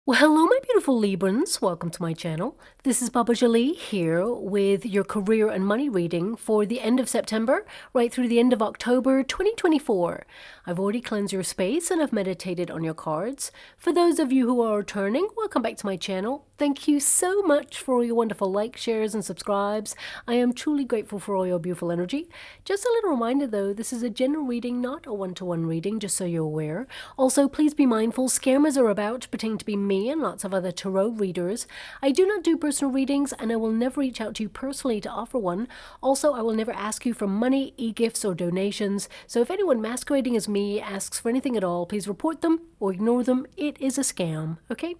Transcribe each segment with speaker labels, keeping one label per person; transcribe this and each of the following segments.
Speaker 1: Well, hello, my beautiful Librans. Welcome to my channel. This is Baba Jolie here with your career and money reading for the end of September, right through the end of October 2024. I've already cleansed your space and I've meditated on your cards. For those of you who are returning, welcome back to my channel. Thank you so much for all your wonderful likes, shares, and subscribes. I am truly grateful for all your beautiful energy. Just a little reminder though, this is a general reading, not a one-to-one reading, just so you're aware. Also, please be mindful, scammers are about, pretending to be me and lots of other tarot readers. I do not do personal readings and I will never reach out to you personally to offer one. Also, I will never ask you for money, e-gifts, or donations. So if anyone masquerading as me asks for anything at all, please report them or ignore them. It is a scam, okay?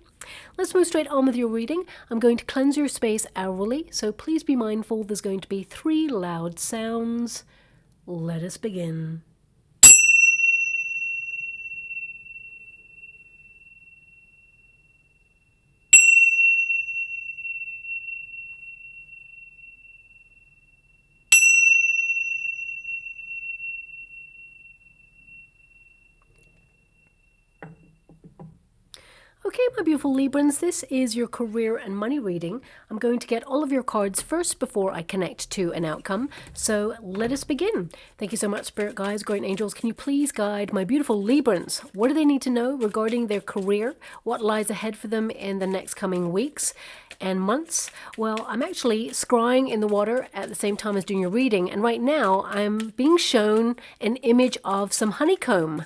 Speaker 1: Let's move straight on with your reading. I'm going to cleanse your space hourly, so please be mindful there's going to be 3 loud sounds. Let us begin. Okay, my beautiful Librans, this is your career and money reading. I'm going to get all of your cards first before I connect to an outcome. So let us begin. Thank you so much, Spirit Guides, Great Angels. Can you please guide my beautiful Librans? What do they need to know regarding their career? What lies ahead for them in the next coming weeks and months? Well, I'm actually scrying in the water at the same time as doing your reading. And right now I'm being shown an image of some honeycomb.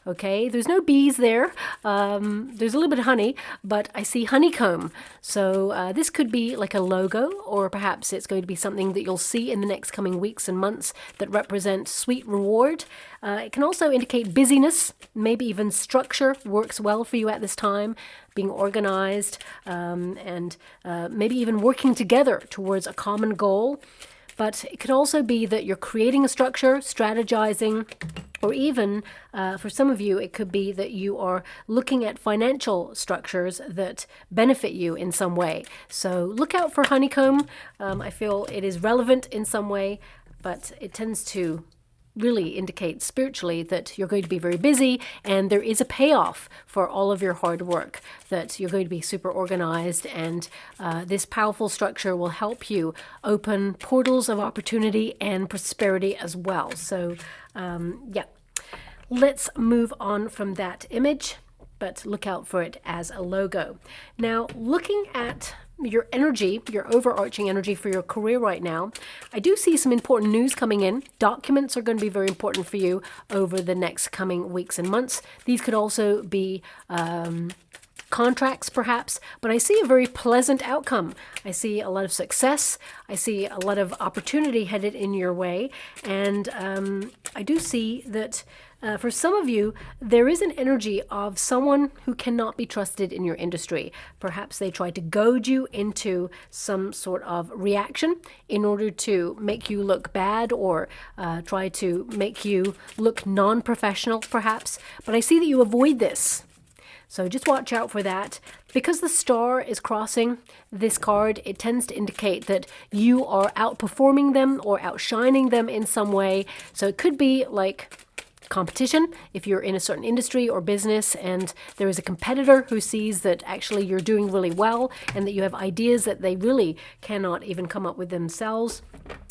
Speaker 1: Okay, there's no bees there. There's a little bit of honey, but I see honeycomb. So this could be like a logo, or perhaps it's going to be something that you'll see in the next coming weeks and months that represent sweet reward. It can also indicate busyness, maybe even structure works well for you at this time, being organized, and maybe even working together towards a common goal. But it could also be that you're creating a structure, strategizing, or even for some of you, it could be that you are looking at financial structures that benefit you in some way. So look out for honeycomb. I feel it is relevant in some way, but it tends to really indicates spiritually that you're going to be very busy and there is a payoff for all of your hard work, that you're going to be super organized, and this powerful structure will help you open portals of opportunity and prosperity as well. So yeah, let's move on from that image, but look out for it as a logo. Now, looking at your energy, your overarching energy for your career right now, I do see some important news coming in. Documents are going to be very important for you over the next coming weeks and months. These could also be contracts perhaps, but I see a very pleasant outcome. I see a lot of success. I see a lot of opportunity headed in your way. And I do see that for some of you, there is an energy of someone who cannot be trusted in your industry. Perhaps they try to goad you into some sort of reaction in order to make you look bad, or try to make you look non-professional perhaps. But I see that you avoid this. So just watch out for that. Because the star is crossing this card, it tends to indicate that you are outperforming them or outshining them in some way. So it could be like competition if you're in a certain industry or business and there is a competitor who sees that actually you're doing really well and that you have ideas that they really cannot even come up with themselves.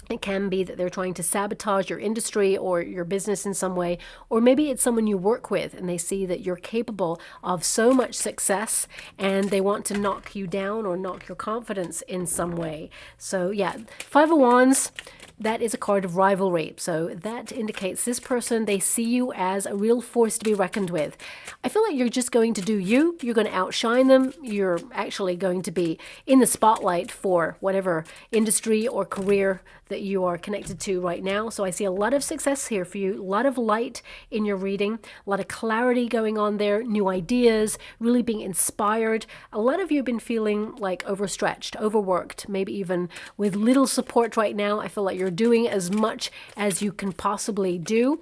Speaker 1: It can be that they're trying to sabotage your industry or your business in some way, or maybe it's someone you work with and they see that you're capable of so much success and they want to knock you down or knock your confidence in some way. So yeah, Five of Wands, that is a card of rivalry. So that indicates this person, they see you as a real force to be reckoned with. I feel like you're just going to do you. You're going to outshine them. You're actually going to be in the spotlight for whatever industry or career that you are connected to right now. So I see a lot of success here for you, a lot of light in your reading, a lot of clarity going on there, new ideas, really being inspired. A lot of you have been feeling like overstretched, overworked, maybe even with little support right now. I feel like you're doing as much as you can possibly do.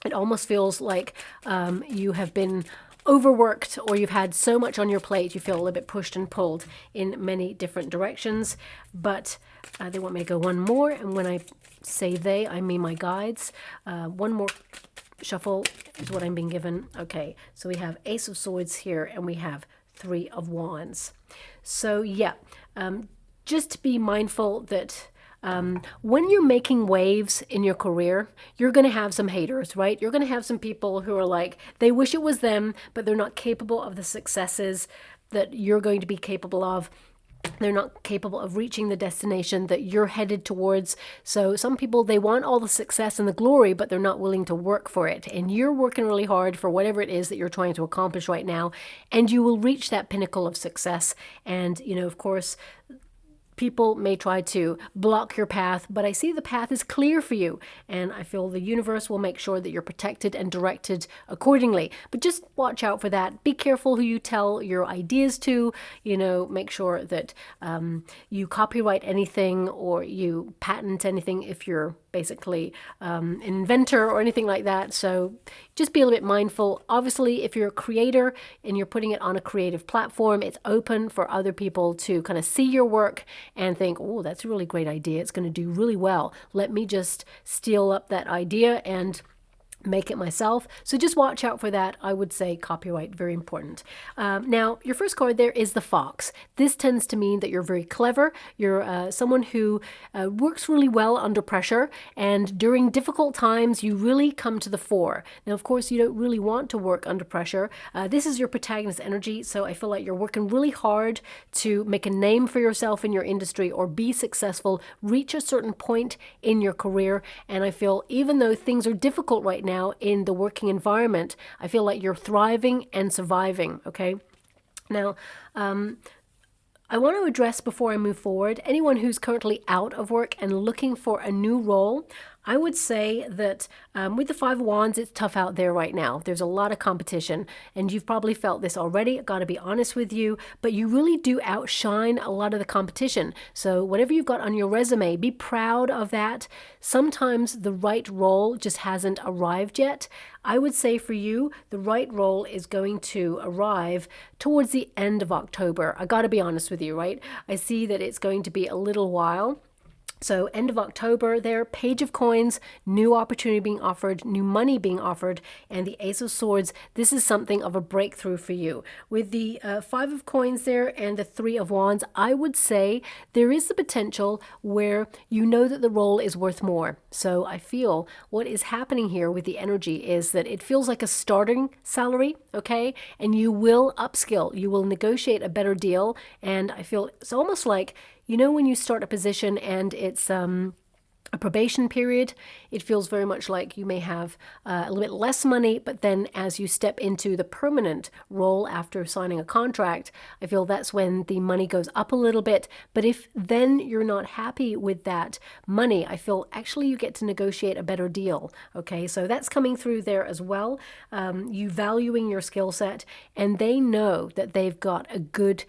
Speaker 1: It almost feels like you have been overworked, or you've had so much on your plate you feel a little bit pushed and pulled in many different directions. But they want me to go one more, and when I say they, I mean my guides. One more shuffle is what I'm being given. Okay, so we have Ace of Swords here, and we have Three of Wands. So yeah, just be mindful that when you're making waves in your career, you're going to have some haters, right? You're going to have some people who are like, they wish it was them, but they're not capable of the successes that you're going to be capable of. They're not capable of reaching the destination that you're headed towards. So some people, they want all the success and the glory, but they're not willing to work for it. And you're working really hard for whatever it is that you're trying to accomplish right now. And you will reach that pinnacle of success. And, you know, of course, people may try to block your path, but I see the path is clear for you. And I feel the universe will make sure that you're protected and directed accordingly. But just watch out for that. Be careful who you tell your ideas to. You know, make sure that you copyright anything or you patent anything if you're basically an inventor or anything like that. So just be a little bit mindful. Obviously, if you're a creator and you're putting it on a creative platform, it's open for other people to kind of see your work and think, oh, that's a really great idea. It's going to do really well. Let me just steal up that idea and make it myself. So just watch out for that. I would say copyright, very important. Now, your first card there is the Fox. This tends to mean that you're very clever. You're someone who works really well under pressure, and during difficult times, you really come to the fore. Now, of course, you don't really want to work under pressure. This is your protagonist energy, so I feel like you're working really hard to make a name for yourself in your industry or be successful, reach a certain point in your career, and I feel even though things are difficult right now in the working environment, I feel like you're thriving and surviving, okay? Now, I want to address before I move forward, anyone who's currently out of work and looking for a new role. I would say that with the Five of Wands, it's tough out there right now. There's a lot of competition, and you've probably felt this already. I've got to be honest with you, but you really do outshine a lot of the competition. So whatever you've got on your resume, be proud of that. Sometimes the right role just hasn't arrived yet. I would say for you, the right role is going to arrive towards the end of October. I got to be honest with you, right? I see that it's going to be a little while. So end of October there, Page of Coins, new opportunity being offered, new money being offered, and the Ace of Swords. This is something of a breakthrough for you. With the Five of Coins there and the Three of Wands, I would say there is the potential where you know that the role is worth more. So I feel what is happening here with the energy is that it feels like a starting salary, okay? And you will upskill, you will negotiate a better deal, and I feel it's almost like, you know, when you start a position and it's a probation period, it feels very much like you may have a little bit less money, but then as you step into the permanent role after signing a contract, I feel that's when the money goes up a little bit. But if then you're not happy with that money, I feel actually you get to negotiate a better deal. Okay, so that's coming through there as well. You valuing your skill set, and they know that they've got a good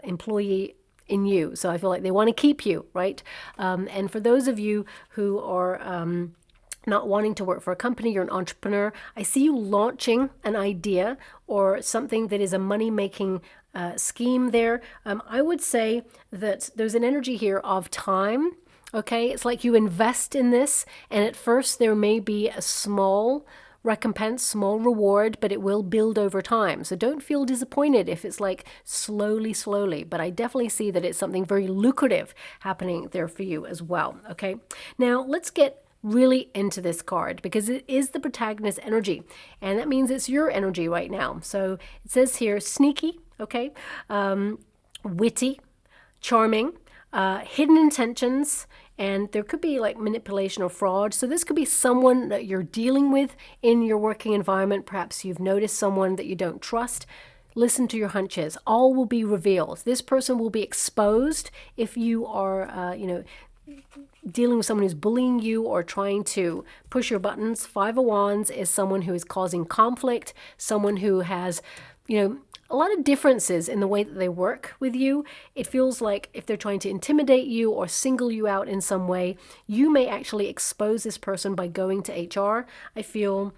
Speaker 1: employee in you. So I feel like they want to keep you, right? And for those of you who are not wanting to work for a company, you're an entrepreneur, I see you launching an idea or something that is a money-making scheme there. I would say that there's an energy here of time, okay? It's like you invest in this, and at first there may be a small recompense, small reward, but it will build over time. So don't feel disappointed if it's like slowly, but I definitely see that it's something very lucrative happening there for you as well, okay? Now, let's get really into this card because it is the protagonist energy, and that means it's your energy right now. So it says here, sneaky, okay? Witty, charming, hidden intentions, and there could be like manipulation or fraud. So this could be someone that you're dealing with in your working environment. Perhaps you've noticed someone that you don't trust. Listen to your hunches. All will be revealed. This person will be exposed if you are, dealing with someone who's bullying you or trying to push your buttons. Five of Wands is someone who is causing conflict, someone who has, a lot of differences in the way that they work with you. It feels like if they're trying to intimidate you or single you out in some way, you may actually expose this person by going to HR. I feel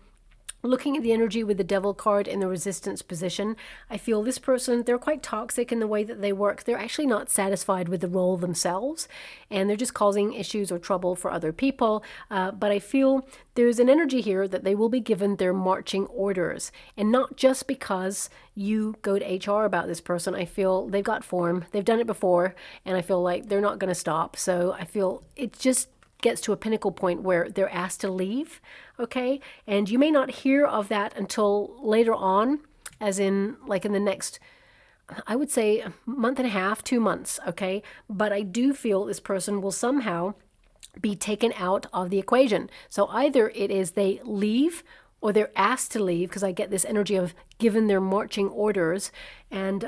Speaker 1: Looking at the energy with the Devil card in the resistance position, I feel this person, they're quite toxic in the way that they work. They're actually not satisfied with the role themselves, and they're just causing issues or trouble for other people. But I feel there's an energy here that they will be given their marching orders, and not just because you go to HR about this person. I feel they've got form, they've done it before, and I feel like they're not going to stop. So I feel it just gets to a pinnacle point where they're asked to leave, okay? And you may not hear of that until later on, as in like in the next, I would say, a month and a half, 2 months, okay? But I do feel this person will somehow be taken out of the equation. So either it is they leave or they're asked to leave, because I get this energy of given their marching orders. And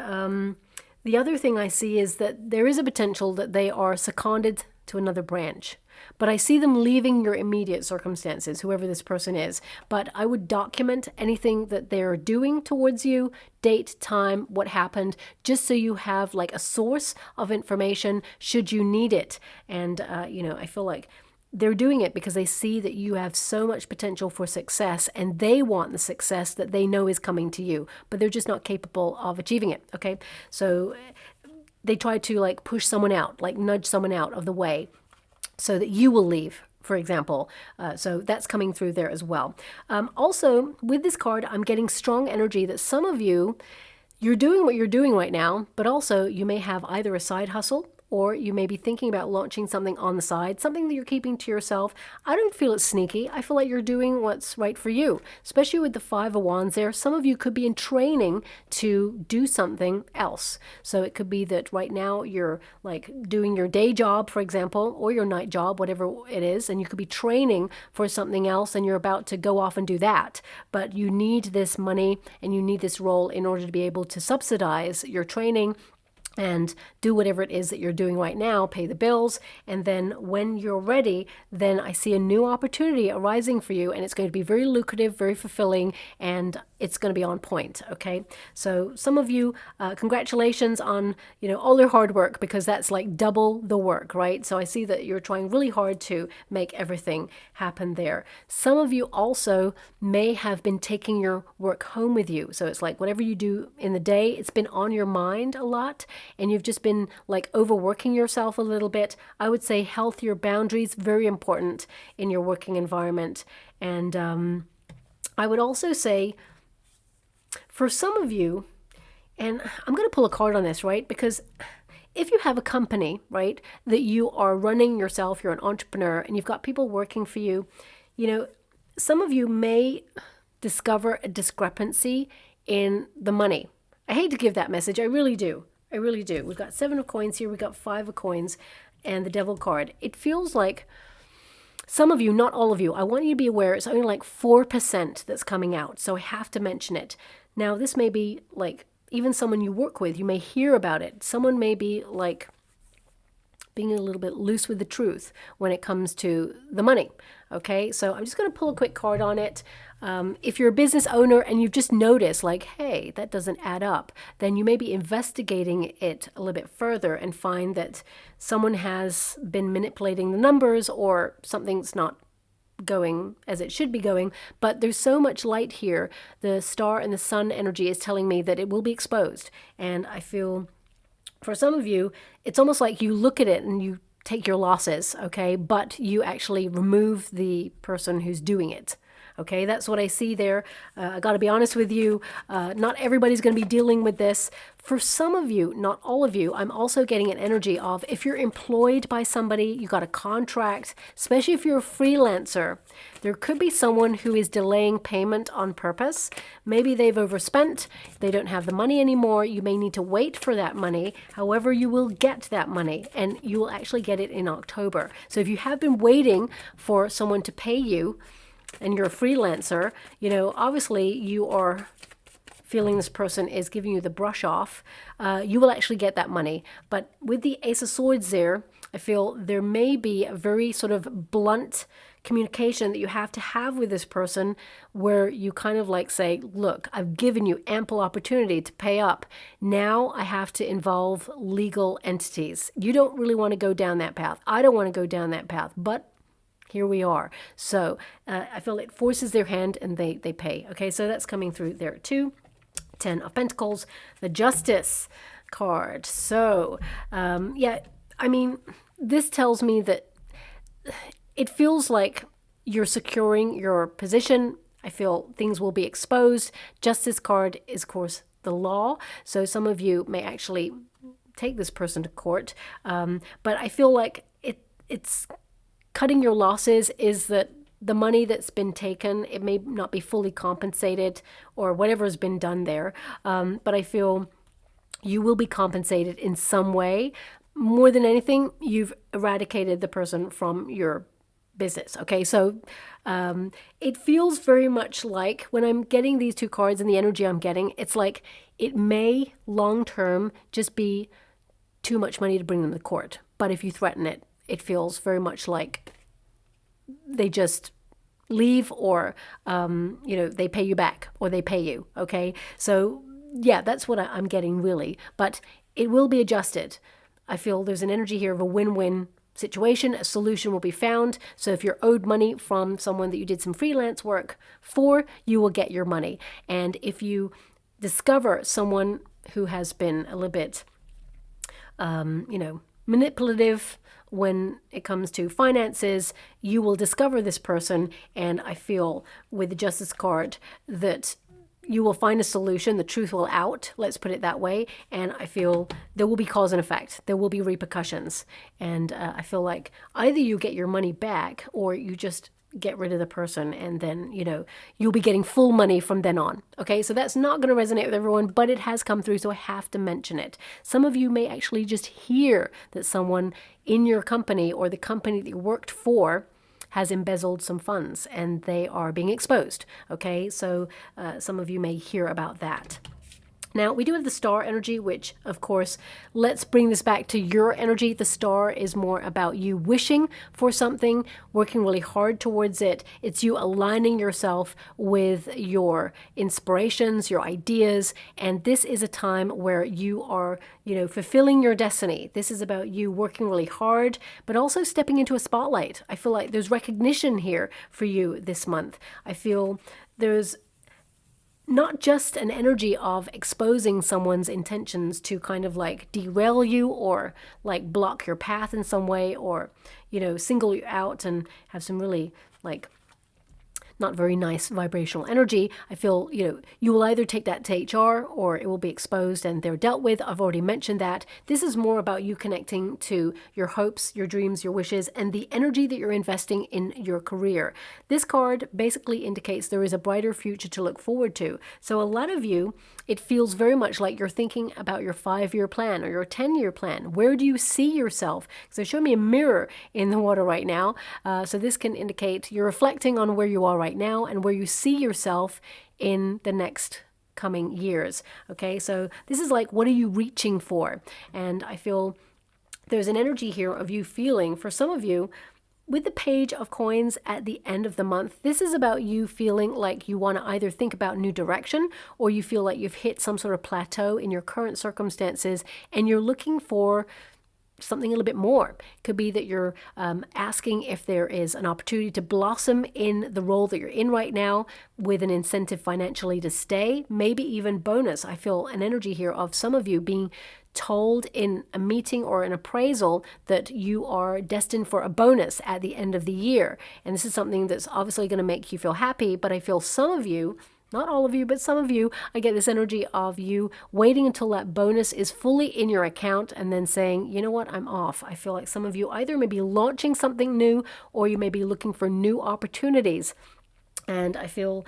Speaker 1: the other thing I see is that there is a potential that they are seconded to another branch. But I see them leaving your immediate circumstances, whoever this person is. But I would document anything that they're doing towards you, date, time, what happened, just so you have like a source of information should you need it. And, I feel like they're doing it because they see that you have so much potential for success, and they want the success that they know is coming to you, but they're just not capable of achieving it, okay? So they try to like push someone out, like nudge someone out of the way so that you will leave, for example. So that's coming through there as well. Also, with this card, I'm getting strong energy that some of you, you're doing what you're doing right now, but also you may have either a side hustle, or you may be thinking about launching something on the side, something that you're keeping to yourself. I don't feel it's sneaky. I feel like you're doing what's right for you, especially with the Five of Wands there. Some of you could be in training to do something else. So it could be that right now you're like doing your day job, for example, or your night job, whatever it is, and you could be training for something else and you're about to go off and do that. But you need this money and you need this role in order to be able to subsidize your training and do whatever it is that you're doing right now, pay the bills, and then when you're ready, then I see a new opportunity arising for you, and it's going to be very lucrative, very fulfilling, and it's going to be on point, okay? So some of you, congratulations on, all your hard work, because that's like double the work, right? So I see that you're trying really hard to make everything happen there. Some of you also may have been taking your work home with you. So it's like whatever you do in the day, it's been on your mind a lot, and you've just been like overworking yourself a little bit. I would say healthier boundaries, very important in your working environment. And I would also say for some of you, and I'm going to pull a card on this, right? Because if you have a company, right, that you are running yourself, you're an entrepreneur, and you've got people working for you, some of you may discover a discrepancy in the money. I hate to give that message. I really do. I really do. We've got 7 of coins here. We've got 5 of coins and the Devil card. It feels like some of you, not all of you, I want you to be aware it's only like 4% that's coming out. So I have to mention it. Now, this may be like even someone you work with, you may hear about it. Someone may be like being a little bit loose with the truth when it comes to the money. Okay, so I'm just going to pull a quick card on it. If you're a business owner and you've just noticed like, hey, that doesn't add up, then you may be investigating it a little bit further and find that someone has been manipulating the numbers or something's not going as it should be going. But there's so much light here. The star and the sun energy is telling me that it will be exposed. And I feel for some of you, it's almost like you look at it and you take your losses, okay? But you actually remove the person who's doing it. Okay, that's what I see there. I got to be honest with you. Not everybody's going to be dealing with this. For some of you, not all of you, I'm also getting an energy of if you're employed by somebody, you got a contract, especially if you're a freelancer, there could be someone who is delaying payment on purpose. Maybe they've overspent. They don't have the money anymore. You may need to wait for that money. However, you will get that money and you will actually get it in October. So if you have been waiting for someone to pay you, and you're a freelancer, obviously you are feeling this person is giving you the brush off, you will actually get that money. But with the Ace of Swords there, I feel there may be a very sort of blunt communication that you have to have with this person where you kind of like say, look, I've given you ample opportunity to pay up. Now I have to involve legal entities. You don't really want to go down that path. I don't want to go down that path, but here we are. So I feel it forces their hand and they pay. Okay, so that's coming through there too. 10 of Pentacles, the Justice card. So yeah, I mean, this tells me that it feels like you're securing your position. I feel things will be exposed. Justice card is, of course, the law. So some of you may actually take this person to court. But I feel like it's cutting your losses is that the money that's been taken, it may not be fully compensated or whatever has been done there. But I feel you will be compensated in some way. More than anything, you've eradicated the person from your business. Okay, so it feels very much like when I'm getting these two cards and the energy I'm getting, it's like it may long term just be too much money to bring them to court. But if you threaten it, it feels very much like they just leave, or you know, they pay you back or they pay you. Okay, so yeah, that's what I'm getting really, but it will be adjusted. I feel there's an energy here of a win-win situation. A solution will be found. So if you're owed money from someone that you did some freelance work for, you will get your money. And if you discover someone who has been a little bit you know, manipulative when it comes to finances, you will discover this person. And I feel with the Justice card that you will find a solution. The truth will out, let's put it that way. And I feel there will be cause and effect. There will be repercussions. And I feel like either you get your money back or you just get rid of the person, and then, you know, you'll be getting full money from then on. Okay, so that's not going to resonate with everyone, but it has come through, so I have to mention it. Some of you may actually just hear that someone in your company or the company that you worked for has embezzled some funds and they are being exposed. Okay, so some of you may hear about that. Now, we do have the star energy, which, of course, let's bring this back to your energy. The star is more about you wishing for something, working really hard towards it. It's you aligning yourself with your inspirations, your ideas, and this is a time where you are, you know, fulfilling your destiny. This is about you working really hard, but also stepping into a spotlight. I feel like there's recognition here for you this month. I feel there's not just an energy of exposing someone's intentions to kind of like derail you or like block your path in some way, or, you know, single you out and have some really like not very nice vibrational energy. I feel, you know, you will either take that to HR or it will be exposed and they're dealt with. I've already mentioned that. This is more about you connecting to your hopes, your dreams, your wishes, and the energy that you're investing in your career. This card basically indicates there is a brighter future to look forward to. So a lot of you, it feels very much like you're thinking about your 5-year plan or your 10-year plan. Where do you see yourself? So show me a mirror in the water right now. So this can indicate you're reflecting on where you are right now and where you see yourself in the next coming years. Okay, so this is like, what are you reaching for? And I feel there's an energy here of you feeling, for some of you, with the Page of Coins at the end of the month, this is about you feeling like you want to either think about new direction, or you feel like you've hit some sort of plateau in your current circumstances and you're looking for something a little bit more. It could be that you're asking if there is an opportunity to blossom in the role that you're in right now with an incentive financially to stay, maybe even bonus. I feel an energy here of some of you being told in a meeting or an appraisal that you are destined for a bonus at the end of the year. And this is something that's obviously going to make you feel happy, but I feel some of you, not all of you, but some of you, I get this energy of you waiting until that bonus is fully in your account and then saying, you know what, I'm off. I feel like some of you either may be launching something new or you may be looking for new opportunities. And I feel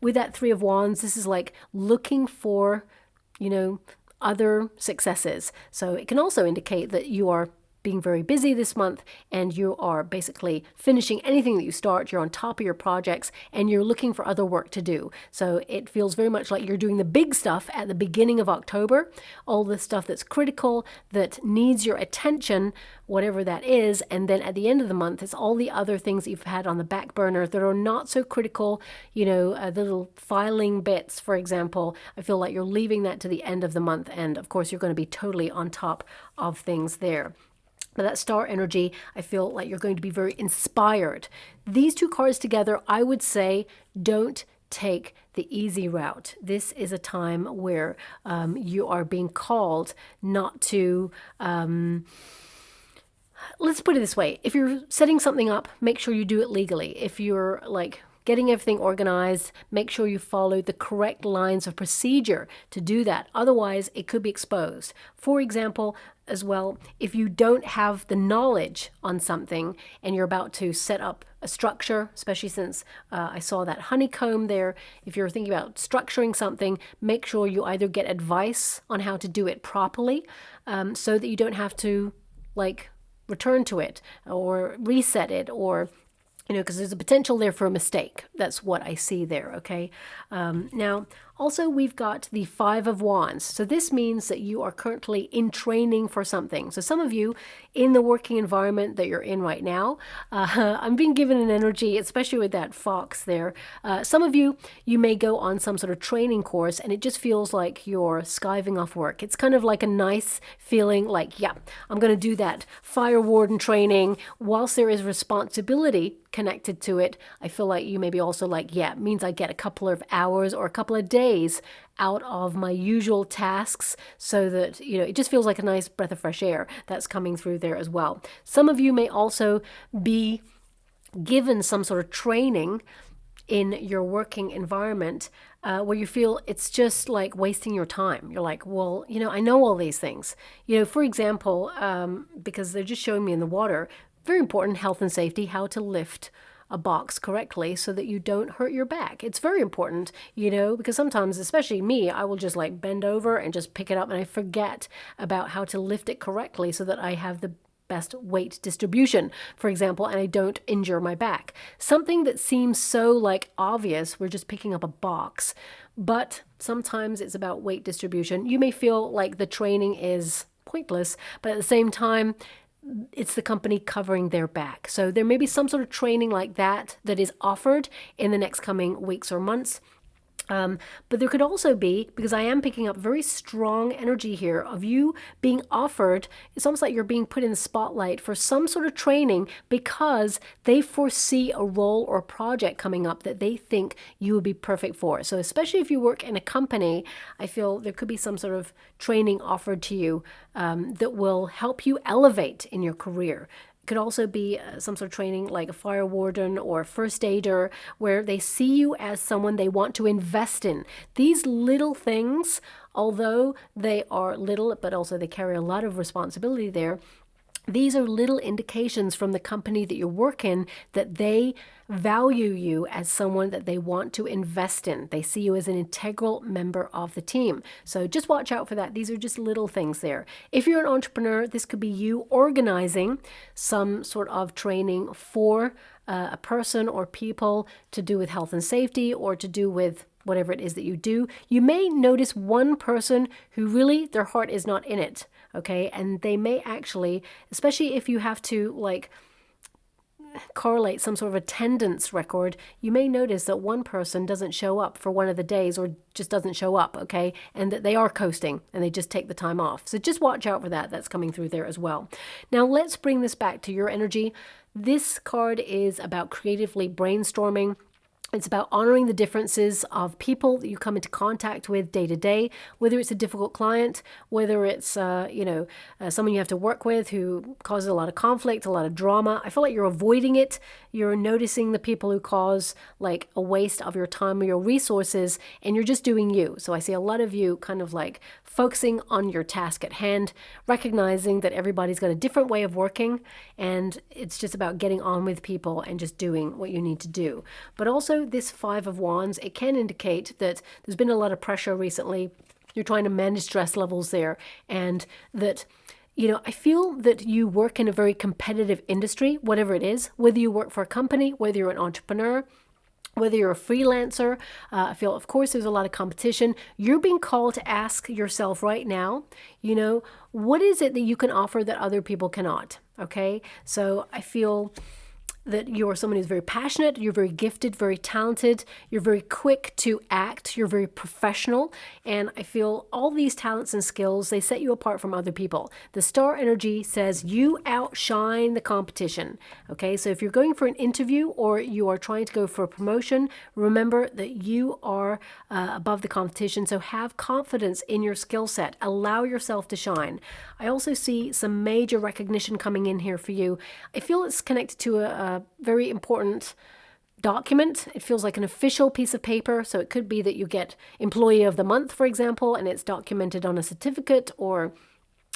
Speaker 1: with that 3 of Wands, this is like looking for, you know, other successes. So it can also indicate that you are being very busy this month and you are basically finishing anything that you start. You're on top of your projects and you're looking for other work to do. So it feels very much like you're doing the big stuff at the beginning of October, all the stuff that's critical, that needs your attention, whatever that is. And then at the end of the month, it's all the other things that you've had on the back burner that are not so critical, you know, the little filing bits, for example. I feel like you're leaving that to the end of the month. And of course, you're going to be totally on top of things there. But that star energy, I feel like you're going to be very inspired. These two cards together, I would say, don't take the easy route. This is a time where you are being called not to... let's put it this way. If you're setting something up, make sure you do it legally. If you're like getting everything organized, make sure you follow the correct lines of procedure to do that. Otherwise, it could be exposed. For example, as well, if you don't have the knowledge on something and you're about to set up a structure, especially since I saw that honeycomb there, if you're thinking about structuring something, make sure you either get advice on how to do it properly so that you don't have to like return to it or reset it, or because there's a potential there for a mistake. That's what I see there, okay? Now, also we've got the Five of Wands. So this means that you are currently in training for something. So some of you in the working environment that you're in right now, I'm being given an energy, especially with that fox there. Some of you may go on some sort of training course and it just feels like you're skiving off work. It's kind of like a nice feeling like, yeah, I'm going to do that fire warden training. Whilst there is responsibility connected to it, I feel like you may be also like, yeah, it means I get a couple of hours or a couple of days out of my usual tasks, so that it just feels like a nice breath of fresh air that's coming through there as well. Some of you may also be given some sort of training in your working environment where you feel it's just like wasting your time. You're like, well, I know all these things. For example, because they're just showing me in the water, very important, health and safety, how to lift a box correctly so that you don't hurt your back. It's very important, because sometimes, especially me, I will just like bend over and just pick it up and I forget about how to lift it correctly so that I have the best weight distribution, for example, and I don't injure my back. Something that seems so like obvious, we're just picking up a box, but sometimes it's about weight distribution. You may feel like the training is pointless, but at the same time, it's the company covering their back. So there may be some sort of training like that is offered in the next coming weeks or months. But there could also be, because I am picking up very strong energy here of you being offered, it's almost like you're being put in the spotlight for some sort of training because they foresee a role or project coming up that they think you would be perfect for. So especially if you work in a company, I feel there could be some sort of training offered to you that will help you elevate in your career. Could also be some sort of training like a fire warden or a first aider, where they see you as someone they want to invest in. These little things, although they are little, but also they carry a lot of responsibility there, these are little indications from the company that you work in that they value you as someone that they want to invest in. They see you as an integral member of the team. So just watch out for that. These are just little things there. If you're an entrepreneur, this could be you organizing some sort of training for a person or people to do with health and safety or to do with whatever it is that you do. You may notice one person who really their heart is not in it, okay? And they may actually, especially if you have to like correlate some sort of attendance record, you may notice that one person doesn't show up for one of the days or just doesn't show up, okay? And that they are coasting and they just take the time off. So just watch out for that. That's coming through there as well. Now let's bring this back to your energy. This card is about creatively brainstorming. It's about honoring the differences of people that you come into contact with day to day, whether it's a difficult client, whether it's, someone you have to work with who causes a lot of conflict, a lot of drama. I feel like you're avoiding it. You're noticing the people who cause like a waste of your time or your resources, and you're just doing you. So I see a lot of you kind of like focusing on your task at hand, recognizing that everybody's got a different way of working, and it's just about getting on with people and just doing what you need to do. But also this Five of Wands, it can indicate that there's been a lot of pressure recently. You're trying to manage stress levels there, and that I feel that you work in a very competitive industry, whatever it is, whether you work for a company, whether you're an entrepreneur, whether you're a freelancer. I feel, of course, there's a lot of competition. You're being called to ask yourself right now, what is it that you can offer that other people cannot? Okay, so I feel that you're someone who's very passionate, you're very gifted, very talented, you're very quick to act, you're very professional, and I feel all these talents and skills, they set you apart from other people. The star energy says you outshine the competition, okay? So if you're going for an interview or you are trying to go for a promotion, remember that you are above the competition, so have confidence in your skill set. Allow yourself to shine. I also see some major recognition coming in here for you. I feel it's connected to a very important document. It feels like an official piece of paper. So it could be that you get Employee of the Month, for example, and it's documented on a certificate, or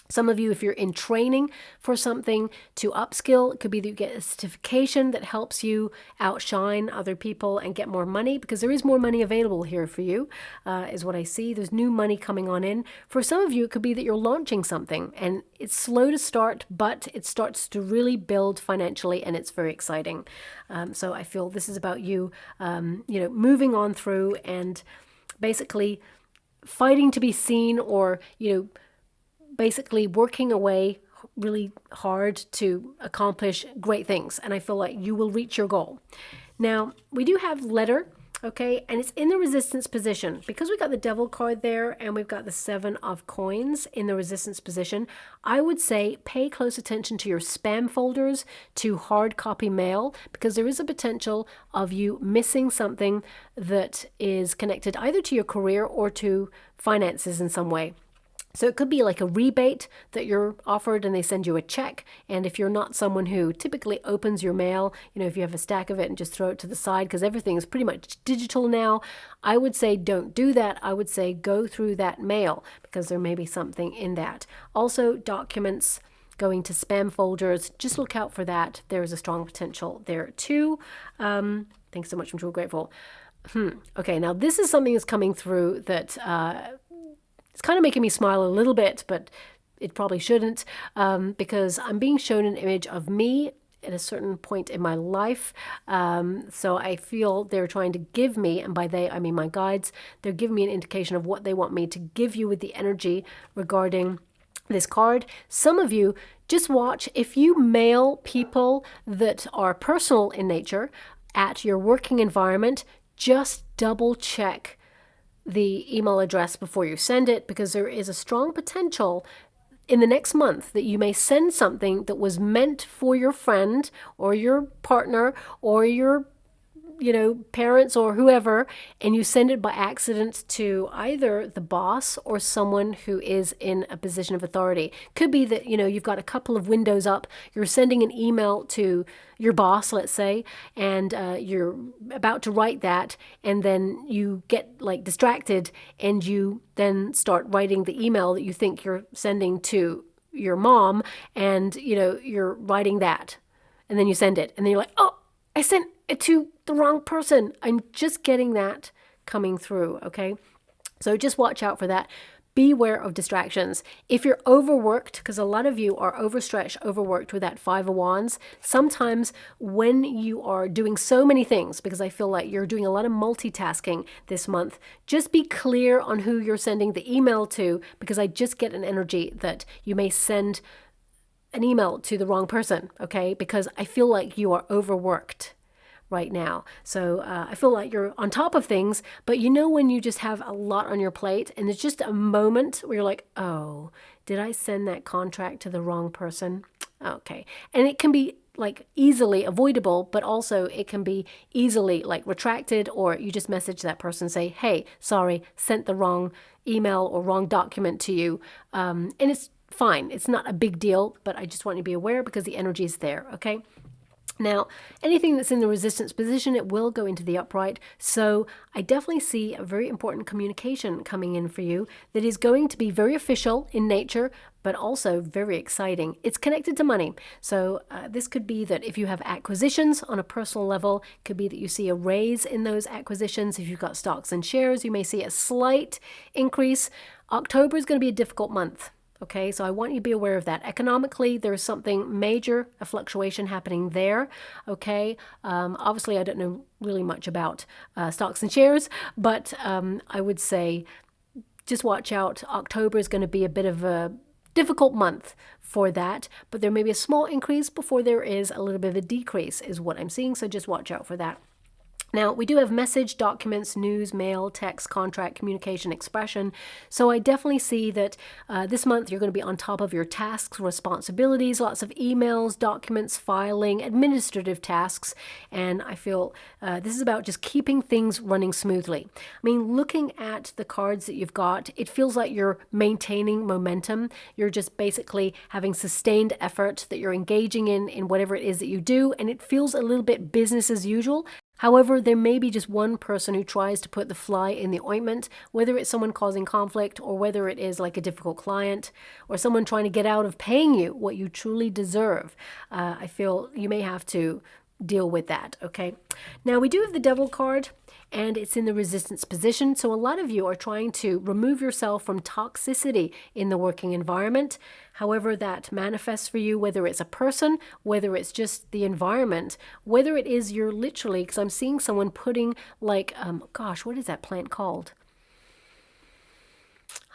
Speaker 1: some of you, if you're in training for something to upskill, it could be that you get a certification that helps you outshine other people and get more money, because there is more money available here for you, is what I see. There's new money coming on in. For some of you, it could be that you're launching something and it's slow to start, but it starts to really build financially and it's very exciting. So I feel this is about you, moving on through and basically fighting to be seen, or, basically working away really hard to accomplish great things. And I feel like you will reach your goal. Now, we do have letter, okay, and it's in the resistance position. Because we got the Devil card there and we've got the 7 of coins in the resistance position, I would say pay close attention to your spam folders, to hard copy mail, because there is a potential of you missing something that is connected either to your career or to finances in some way. So it could be like a rebate that you're offered and they send you a check. And if you're not someone who typically opens your mail, if you have a stack of it and just throw it to the side because everything is pretty much digital now, I would say don't do that. I would say go through that mail because there may be something in that. Also, documents going to spam folders, just look out for that. There is a strong potential there too. Thanks so much. I'm truly grateful. Okay, now this is something that's coming through that it's kind of making me smile a little bit, but it probably shouldn't, because I'm being shown an image of me at a certain point in my life. So I feel they're trying to give me, and by they I mean my guides, they're giving me an indication of what they want me to give you with the energy regarding this card. Some of you, just watch. If you mail people that are personal in nature at your working environment, just double check the email address before you send it, because there is a strong potential in the next month that you may send something that was meant for your friend or your partner or your parents or whoever, and you send it by accident to either the boss or someone who is in a position of authority. Could be that, you've got a couple of windows up, you're sending an email to your boss, let's say, and you're about to write that, and then you get distracted and you then start writing the email that you think you're sending to your mom, and, you're writing that, and then you send it, and then you're like, oh, I sent it to the wrong person. I'm just getting that coming through, okay? So just watch out for that. Beware of distractions. If you're overworked, because a lot of you are overstretched, overworked with that 5 of Wands, sometimes when you are doing so many things, because I feel like you're doing a lot of multitasking this month, just be clear on who you're sending the email to, because I just get an energy that you may send an email to the wrong person, okay? Because I feel like you are overworked right now. So I feel like you're on top of things, but when you just have a lot on your plate and there's just a moment where you're like, oh, did I send that contract to the wrong person? Okay. And it can be easily avoidable, but also it can be easily retracted, or you just message that person, say, hey, sorry, sent the wrong email or wrong document to you. And it's fine. It's not a big deal, but I just want you to be aware because the energy is there, okay? Now, anything that's in the resistance position, it will go into the upright. So I definitely see a very important communication coming in for you that is going to be very official in nature, but also very exciting. It's connected to money. So this could be that if you have acquisitions on a personal level, it could be that you see a raise in those acquisitions. If you've got stocks and shares, you may see a slight increase. October is going to be a difficult month. Okay, so I want you to be aware of that. Economically, there's something major, a fluctuation happening there. Okay, obviously, I don't know really much about stocks and shares, but I would say just watch out. October is going to be a bit of a difficult month for that, but there may be a small increase before there is a little bit of a decrease is what I'm seeing, so just watch out for that. Now, we do have message, documents, news, mail, text, contract, communication, expression. So I definitely see that this month you're going to be on top of your tasks, responsibilities, lots of emails, documents, filing, administrative tasks. And I feel this is about just keeping things running smoothly. I mean, looking at the cards that you've got, it feels like you're maintaining momentum. You're just basically having sustained effort that you're engaging in whatever it is that you do. And it feels a little bit business as usual. However, there may be just one person who tries to put the fly in the ointment, whether it's someone causing conflict or whether it is like a difficult client or someone trying to get out of paying you what you truly deserve. I feel you may have to deal with that, okay? Now, we do have the Devil card, and it's in the resistance position. So a lot of you are trying to remove yourself from toxicity in the working environment. However that manifests for you, whether it's a person, whether it's just the environment, whether it is you're literally, because I'm seeing someone putting like, gosh, what is that plant called?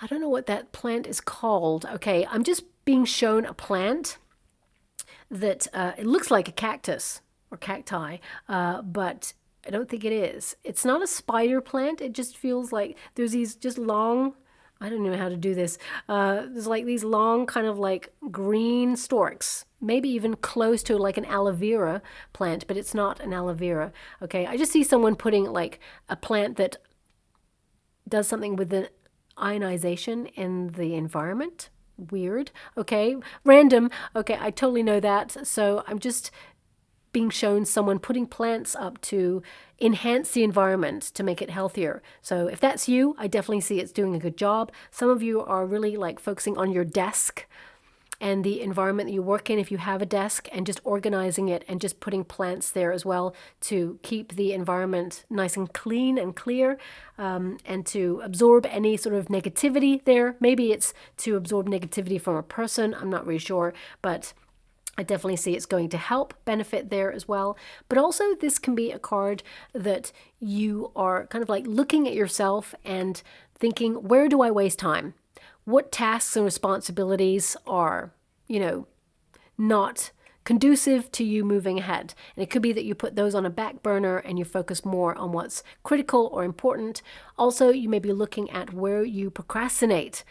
Speaker 1: I don't know what that plant is called. Okay, I'm just being shown a plant that it looks like a cactus or cacti, but I don't think it is. It's not a spider plant. It just feels like there's these just long, I don't know how to do this. There's like these long kind of like green stalks, maybe even close to like an aloe vera plant, but it's not an aloe vera. Okay, I just see someone putting like a plant that does something with the ionization in the environment. Weird. Okay, random. Okay, I totally know that. So I'm just being shown someone putting plants up to enhance the environment to make it healthier. So if that's you, I definitely see it's doing a good job. Some of you are really like focusing on your desk and the environment that you work in if you have a desk, and just organizing it and just putting plants there as well to keep the environment nice and clean and clear, and to absorb any sort of negativity there. Maybe it's to absorb negativity from a person, I'm not really sure, but I definitely see it's going to help benefit there as well. But also this can be a card that you are kind of like looking at yourself and thinking, where do I waste time? What tasks and responsibilities are, not conducive to you moving ahead? And it could be that you put those on a back burner and you focus more on what's critical or important. Also, you may be looking at where you procrastinate.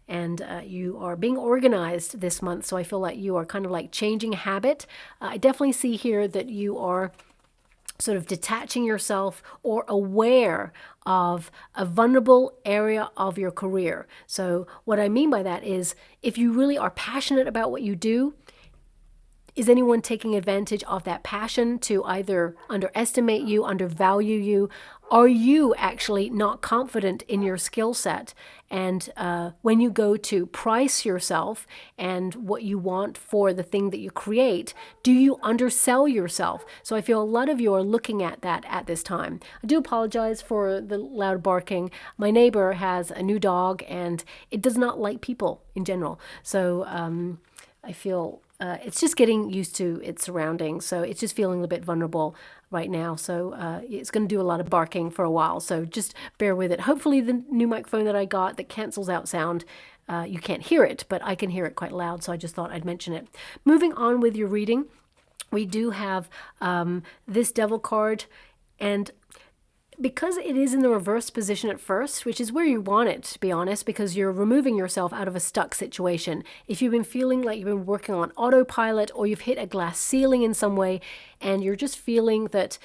Speaker 1: And you are being organized this month. So I feel like you are kind of like changing a habit. I definitely see here that you are sort of detaching yourself or aware of a vulnerable area of your career. So what I mean by that is, if you really are passionate about what you do, is anyone taking advantage of that passion to either underestimate you, undervalue you? Are you actually not confident in your skill set? And when you go to price yourself and what you want for the thing that you create, do you undersell yourself? So I feel a lot of you are looking at that at this time. I do apologize for the loud barking. My neighbor has a new dog and it does not like people in general. So I feel it's just getting used to its surroundings. So it's just feeling a bit vulnerable right now. So it's going to do a lot of barking for a while. So just bear with it. Hopefully the new microphone that I got that cancels out sound, you can't hear it, but I can hear it quite loud. So I just thought I'd mention it. Moving on with your reading, we do have this Devil card. And because it is in the reverse position at first, which is where you want it, to be honest, because you're removing yourself out of a stuck situation. If you've been feeling like you've been working on autopilot, or you've hit a glass ceiling in some way, and you're just feeling that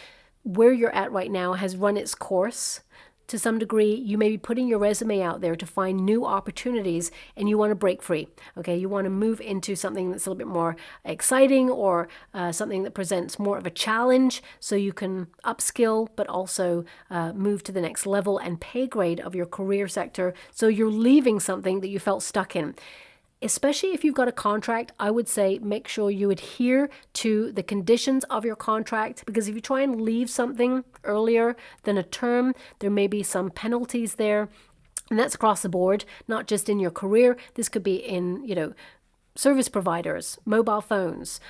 Speaker 1: where you're at right now has run its course to some degree, you may be putting your resume out there to find new opportunities, and you want to break free. Okay, you want to move into something that's a little bit more exciting, or something that presents more of a challenge, so you can upskill, but also move to the next level and pay grade of your career sector. So you're leaving something that you felt stuck in. Especially if you've got a contract, I would say make sure you adhere to the conditions of your contract, because if you try and leave something earlier than a term, there may be some penalties there. And that's across the board, not just in your career. This could be in, service providers, mobile phones,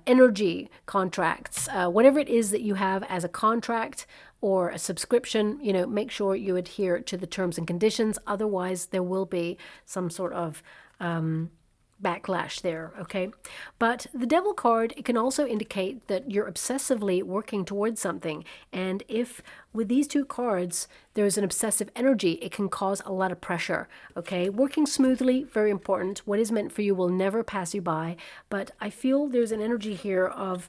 Speaker 1: energy contracts, whatever it is that you have as a contract or a subscription, make sure you adhere to the terms and conditions. Otherwise, there will be some sort of backlash there, okay? But the Devil card, it can also indicate that you're obsessively working towards something. And if with these two cards, there's an obsessive energy, it can cause a lot of pressure, okay? Working smoothly, very important. What is meant for you will never pass you by. But I feel there's an energy here of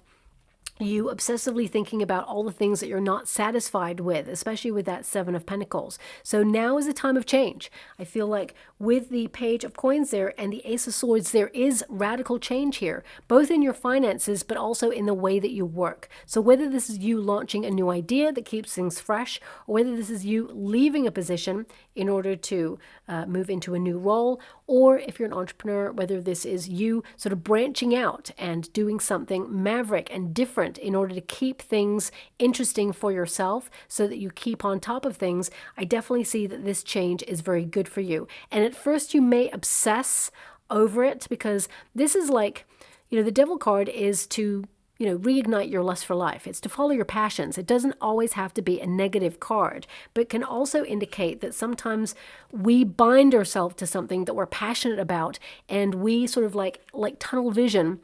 Speaker 1: you obsessively thinking about all the things that you're not satisfied with, especially with that Seven of Pentacles. So now is a time of change. I feel like with the Page of Coins there and the Ace of Swords, there is radical change here, both in your finances, but also in the way that you work. So whether this is you launching a new idea that keeps things fresh, or whether this is you leaving a position in order to move into a new role, or if you're an entrepreneur, whether this is you sort of branching out and doing something maverick and different in order to keep things interesting for yourself so that you keep on top of things, I definitely see that this change is very good for you. And at first you may obsess over it because this is like, the Devil card is to reignite your lust for life. It's to follow your passions. It doesn't always have to be a negative card, but can also indicate that sometimes we bind ourselves to something that we're passionate about, and we sort of like tunnel vision,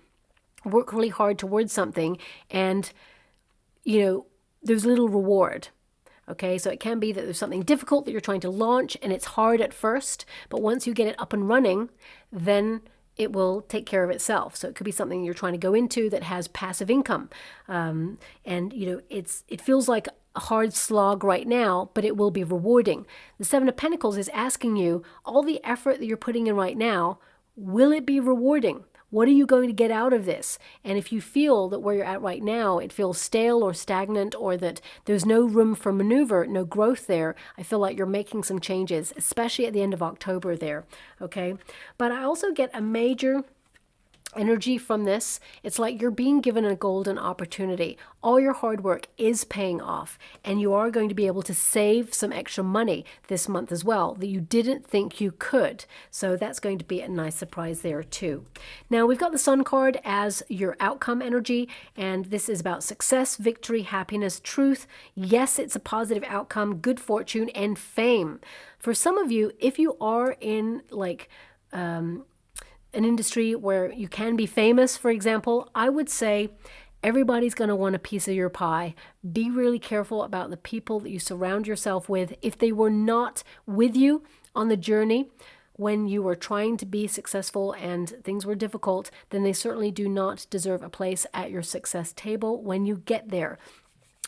Speaker 1: work really hard towards something, and there's little reward. Okay, so it can be that there's something difficult that you're trying to launch and it's hard at first, but once you get it up and running, then it will take care of itself. So it could be something you're trying to go into that has passive income. And it feels like a hard slog right now, but it will be rewarding. The Seven of Pentacles is asking you, all the effort that you're putting in right now, will it be rewarding? What are you going to get out of this? And if you feel that where you're at right now, it feels stale or stagnant, or that there's no room for maneuver, no growth there, I feel like you're making some changes, especially at the end of October there, okay? But I also get a major energy from this. It's like you're being given a golden opportunity. All your hard work is paying off, and you are going to be able to save some extra money this month as well that you didn't think you could. So that's going to be a nice surprise there too. Now we've got the Sun card as your outcome energy, and this is about success, victory, happiness, truth. Yes, it's a positive outcome, good fortune, and fame. For some of you, if you are in an industry where you can be famous, for example, I would say everybody's going to want a piece of your pie. Be really careful about the people that you surround yourself with. If they were not with you on the journey when you were trying to be successful and things were difficult, then they certainly do not deserve a place at your success table when you get there.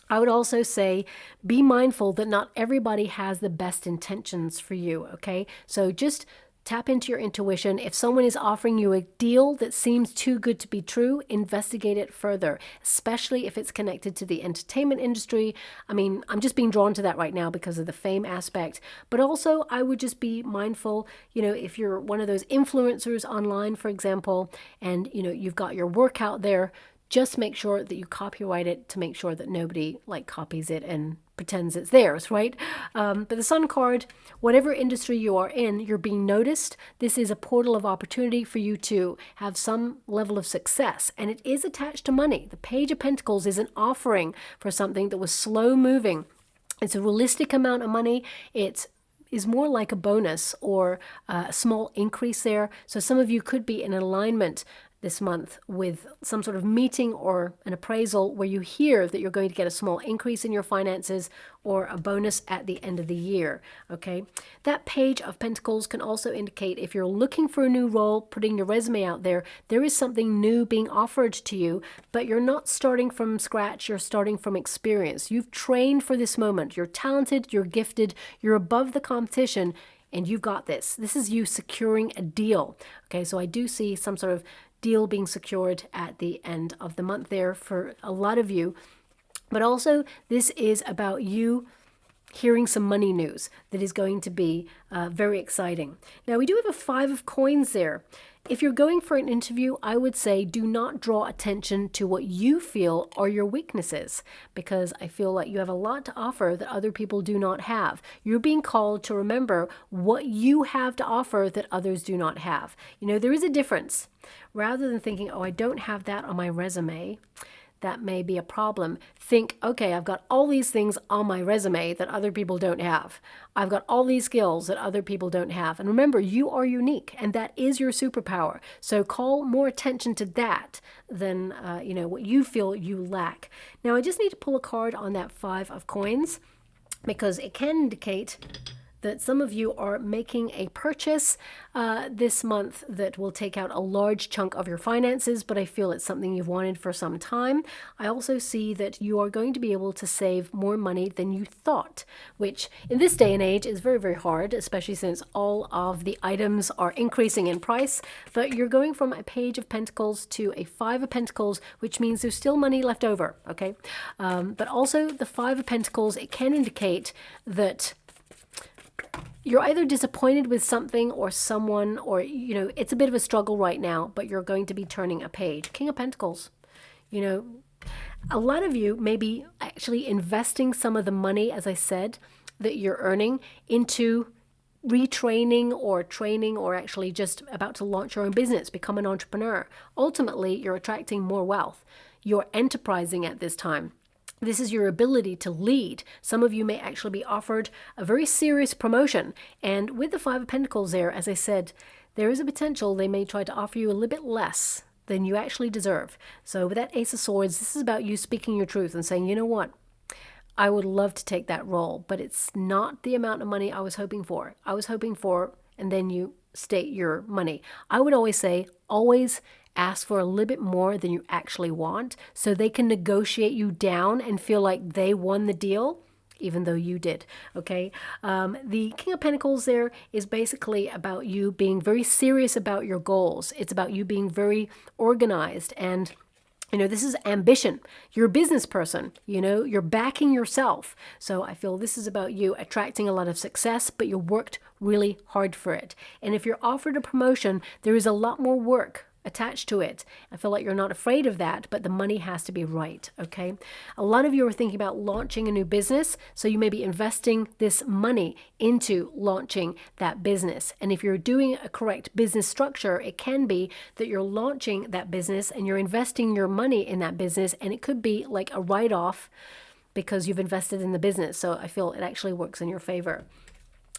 Speaker 1: I would also say be mindful that not everybody has the best intentions for you, okay? So just tap into your intuition. If someone is offering you a deal that seems too good to be true, investigate it further, especially if it's connected to the entertainment industry. I mean, I'm just being drawn to that right now because of the fame aspect. But also, I would just be mindful, if you're one of those influencers online, for example, and, you've got your work out there, just make sure that you copyright it to make sure that nobody copies it and pretends it's theirs, right? But the Sun card, whatever industry you are in, you're being noticed. This is a portal of opportunity for you to have some level of success, and it is attached to money. The Page of Pentacles is an offering for something that was slow moving. It's a realistic amount of money. It is more like a bonus or a small increase there. So some of you could be in alignment this month with some sort of meeting or an appraisal where you hear that you're going to get a small increase in your finances or a bonus at the end of the year, okay? That Page of Pentacles can also indicate if you're looking for a new role, putting your resume out there, there is something new being offered to you, but you're not starting from scratch, you're starting from experience. You've trained for this moment. You're talented, you're gifted, you're above the competition, and you've got this. This is you securing a deal, okay? So I do see some sort of deal being secured at the end of the month there for a lot of you. But also, this is about you hearing some money news that is going to be very exciting. Now, we do have a Five of Coins there. If you're going for an interview, I would say do not draw attention to what you feel are your weaknesses, because I feel like you have a lot to offer that other people do not have. You're being called to remember what you have to offer that others do not have. There is a difference. Rather than thinking, oh, I don't have that on my resume, that may be a problem. Think, okay, I've got all these things on my resume that other people don't have. I've got all these skills that other people don't have. And remember, you are unique, and that is your superpower. So call more attention to that than, what you feel you lack. Now, I just need to pull a card on that 5 of coins, because it can indicate that some of you are making a purchase this month that will take out a large chunk of your finances, but I feel it's something you've wanted for some time. I also see that you are going to be able to save more money than you thought, which in this day and age is very, very hard, especially since all of the items are increasing in price. But you're going from a Page of Pentacles to a 5 of Pentacles, which means there's still money left over, okay? But also the 5 of Pentacles, it can indicate that you're either disappointed with something or someone, or, it's a bit of a struggle right now, but you're going to be turning a page. King of Pentacles, a lot of you may be actually investing some of the money, as I said, that you're earning into retraining or training, or actually just about to launch your own business, become an entrepreneur. Ultimately, you're attracting more wealth. You're enterprising at this time. This is your ability to lead. Some of you may actually be offered a very serious promotion. And with the 5 of Pentacles there, as I said, there is a potential they may try to offer you a little bit less than you actually deserve. So with that Ace of Swords, this is about you speaking your truth and saying, you know what? I would love to take that role, but it's not the amount of money I was hoping for. And then you state your money. I would always say, always ask for a little bit more than you actually want, so they can negotiate you down and feel like they won the deal, even though you did, okay? The King of Pentacles there is basically about you being very serious about your goals. It's about you being very organized, and this is ambition. You're a business person, you're backing yourself. So I feel this is about you attracting a lot of success, but you worked really hard for it. And if you're offered a promotion, there is a lot more work attached to it. I feel like you're not afraid of that, but the money has to be right, okay? A lot of you are thinking about launching a new business, so you may be investing this money into launching that business. And if you're doing a correct business structure, it can be that you're launching that business and you're investing your money in that business, and it could be like a write-off because you've invested in the business. So I feel it actually works in your favor.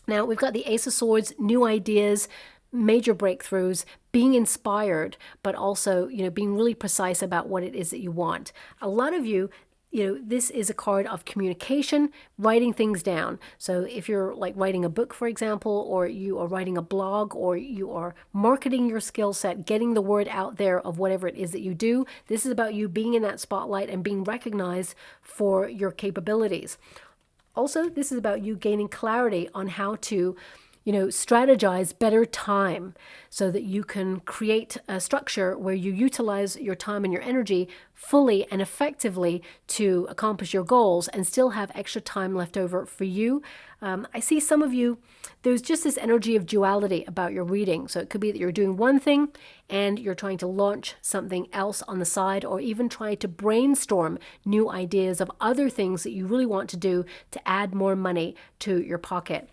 Speaker 1: Now, we've got the Ace of Swords, new ideas, major breakthroughs, being inspired, but also, being really precise about what it is that you want. A lot of you, this is a card of communication, writing things down. So if you're like writing a book, for example, or you are writing a blog, or you are marketing your skill set, getting the word out there of whatever it is that you do, this is about you being in that spotlight and being recognized for your capabilities. Also, this is about you gaining clarity on how to strategize better time so that you can create a structure where you utilize your time and your energy fully and effectively to accomplish your goals and still have extra time left over for you. I see some of you, there's just this energy of duality about your reading. So it could be that you're doing one thing and you're trying to launch something else on the side, or even trying to brainstorm new ideas of other things that you really want to do to add more money to your pocket.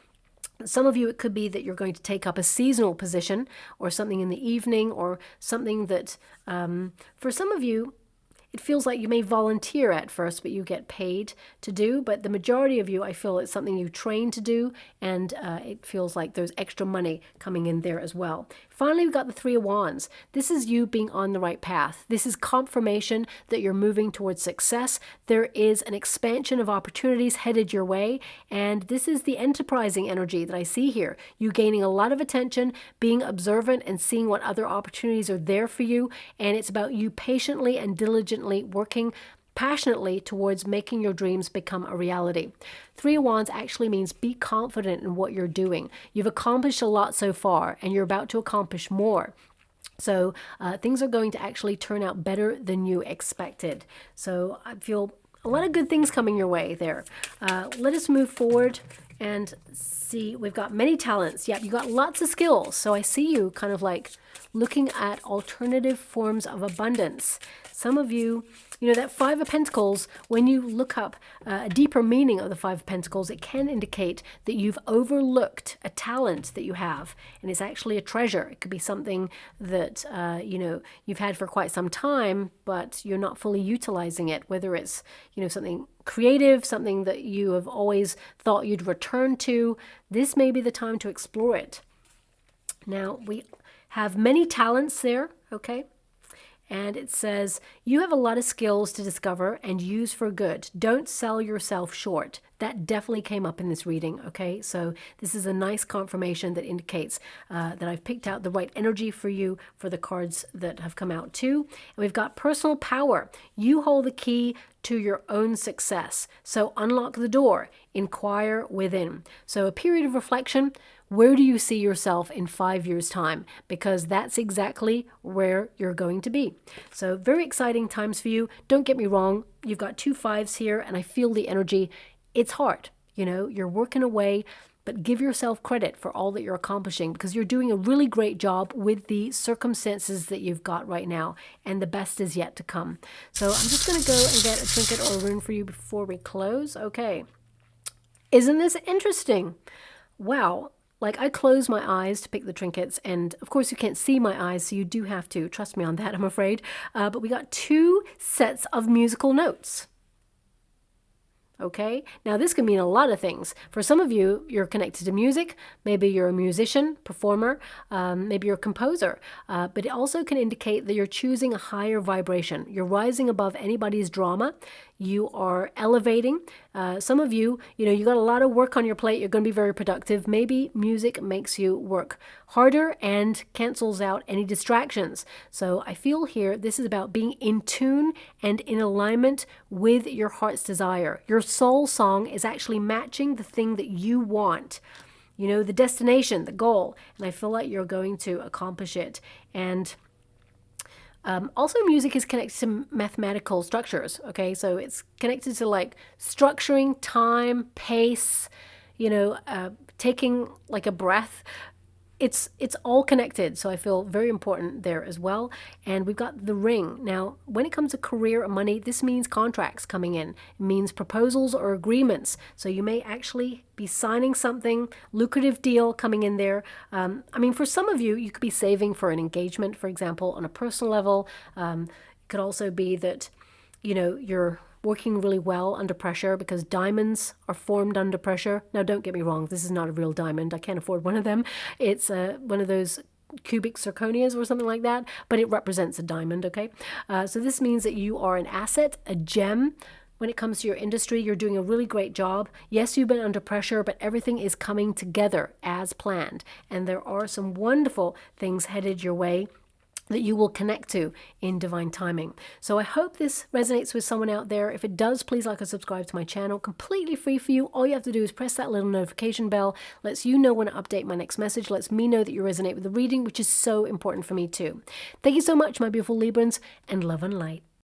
Speaker 1: Some of you, it could be that you're going to take up a seasonal position or something in the evening, or something that, for some of you, it feels like you may volunteer at first, but you get paid to do. But the majority of you, I feel it's something you train to do, and it feels like there's extra money coming in there as well. Finally, we've got the 3 of Wands. This is you being on the right path. This is confirmation that you're moving towards success. There is an expansion of opportunities headed your way, and this is the enterprising energy that I see here. You gaining a lot of attention, being observant, and seeing what other opportunities are there for you, and it's about you patiently and diligently working passionately towards making your dreams become a reality. 3 of Wands actually means be confident in what you're doing. You've accomplished a lot so far, and you're about to accomplish more. So things are going to actually turn out better than you expected. So I feel a lot of good things coming your way there. Let us move forward And see, we've got many talents. Yep, you got lots of skills. So I see you kind of like looking at alternative forms of abundance. Some of you, you know, that Five of Pentacles, when you look up a deeper meaning of the Five of Pentacles, it can indicate that you've overlooked a talent that you have, and it's actually a treasure. It could be something that, you know, you've had for quite some time, but you're not fully utilizing it, whether it's, you know, something creative, something that you have always thought you'd return to. This may be the time to explore it. Now, we have many talents there, okay? And it says, you have a lot of skills to discover and use for good. Don't sell yourself short. That definitely came up in this reading, okay? So this is a nice confirmation that indicates that I've picked out the right energy for you for the cards that have come out too. And we've got personal power. You hold the key to your own success. So unlock the door, inquire within. So a period of reflection. Where do you see yourself in 5 years' time? Because that's exactly where you're going to be. So very exciting times for you. Don't get me wrong. You've got 2 5s here, and I feel the energy. It's hard. You know, you're working away, but give yourself credit for all that you're accomplishing, because you're doing a really great job with the circumstances that you've got right now, and the best is yet to come. So I'm just going to go and get a trinket or a rune for you before we close. Okay. Isn't this interesting? Wow. Like, I close my eyes to pick the trinkets, and of course you can't see my eyes, so you do have to trust me on that, I'm afraid. But we got 2 sets of musical notes. Okay, now this can mean a lot of things. For some of you, you're connected to music. Maybe you're a musician, performer, maybe you're a composer. But it also can indicate that you're choosing a higher vibration. You're rising above anybody's drama. You are elevating. Some of you, you know, you got a lot of work on your plate. You're going to be very productive. Maybe music makes you work harder and cancels out any distractions. So I feel here this is about being in tune and in alignment with your heart's desire. Your soul song is actually matching the thing that you want. You know, the destination, the goal. And I feel like you're going to accomplish it. And also, music is connected to mathematical structures, okay? So it's connected to like structuring time, pace, you know, taking like a breath. It's all connected, so I feel very important there as well. And we've got the ring. Now, when it comes to career and money, this means contracts coming in. It means proposals or agreements. So you may actually be signing something, lucrative deal coming in there. I mean, for some of you, you could be saving for an engagement, for example, on a personal level. It could also be that, you know, you're working really well under pressure, because diamonds are formed under pressure. Now, don't get me wrong, this is not a real diamond. I can't afford one of them. It's one of those cubic zirconias or something like that, but it represents a diamond, okay? So this means that you are an asset, a gem. When it comes to your industry, you're doing a really great job. Yes, you've been under pressure, but everything is coming together as planned. And there are some wonderful things headed your way that you will connect to in divine timing. So I hope this resonates with someone out there. If it does, please like or subscribe to my channel. Completely free for you. All you have to do is press that little notification bell. Lets you know when I update my next message. Lets me know that you resonate with the reading, which is so important for me too. Thank you so much, my beautiful Librans, and love and light.